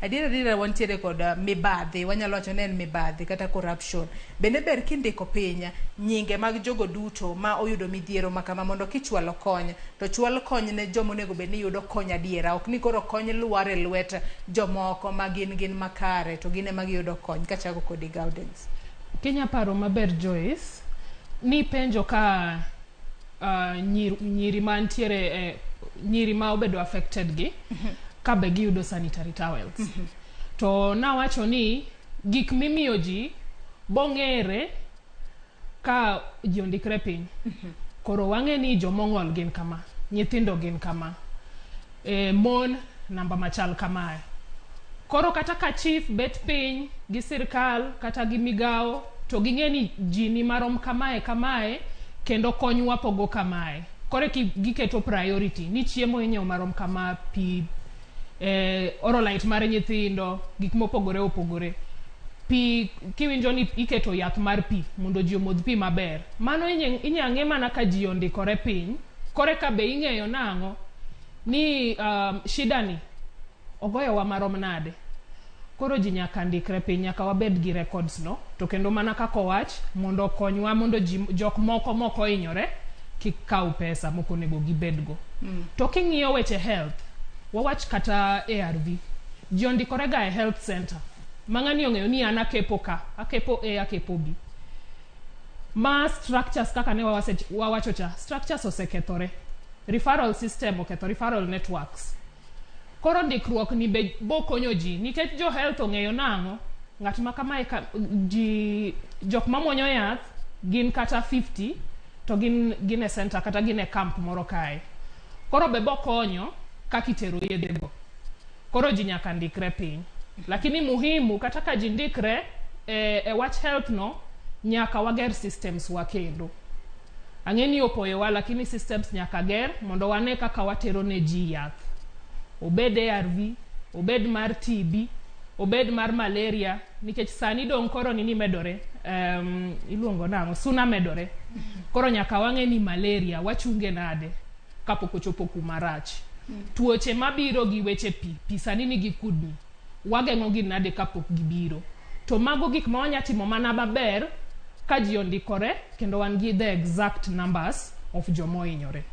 adira wantiere kod mibadhi, wanyalo wacho ne en mibadhi kata corruption. Bende ber kindiko piny nyinge mag jogo duto ma oyudo midhiero makama mondo kichwalo kony to chwal kony ne jomo nego bed ni yudo kony adiera, ok ni koro kony luar e lwet jomoko ma gin makare to gin ema giyudo kony. Kachako kodi Gaudens. Kenya paro maber Joyce ni penjo ka nyiri mantiere nyiri ma obedo affected gi ka be giyudo sanitary towels. To nawacho ni gik mimiyo ji bong'ere ka ji ondikre piny. Koro wang'e ni jomong'ol gin kama, nyithindo gin kama, mon namba machal kamae. Koro kata ka chief bet piny gi sirkal kata gi migao to ging'e ni ji ni marom kamae kendo kony wapogo kamae. Kore giketo priority ni chiemo inyiewo marom kama, pi, orolite mar nyithindo, gik mopogore opogore. Pi kiwinjo ni iketo yath mar pi mondo ji omodh pi maber. Mano inyang'e mana ka ji ondikore piny. Kore ka be ing'eyo nang'o ni shida ni ogoyowa marom nade. Koro ji nyaka ndikre piny, nyaka wabed gi records no. To kendo mana kako wach mondo okonywa mondo jok moko hinyore kik kaw pesa moko nego gibedgo. To king'iyo weche health, wawach kata ARV. Ji ondikore ga e health center. Mang'ani ong'eyo ni an akepo ka, akepo A, akepo B. Ma structures kaka ne wawacho cha, structures osekethore. Referral system oketho, referral networks. Koro ndikruok ni be bokonyo ji, nikech jo health ong'eyo nang'o, ng'at ma kamae jok mamuonyo yath gin kata 50 to gin e center kata gin e camp moro kae. Koro be bokonyo kaka itero yedhego. Koro ji nyaka ndikre piny. Lakini muhimu kata ka ji ndikre e wach health no, nyaka wager systems wa kendo. Ang'eni opoyowa lakini systems nyaka ger mondo wane kaka watero ne ji yath. Obed ARV, obed mar TB, obed mar malaria, nikech sani dong koro nini medore, iluongo nang'o, suna medore. Koro nyaka wang'e ni malaria wachunge nade kapok ochopo kuma rach. Tuoche mabiro gi weche pi sani nigi kudni, wageng'o gi nade kapok gibiro. To mago gik ma wanya timo mana maber ka ji ondikore kendo wan gi the exact numbers of jomo hinyore.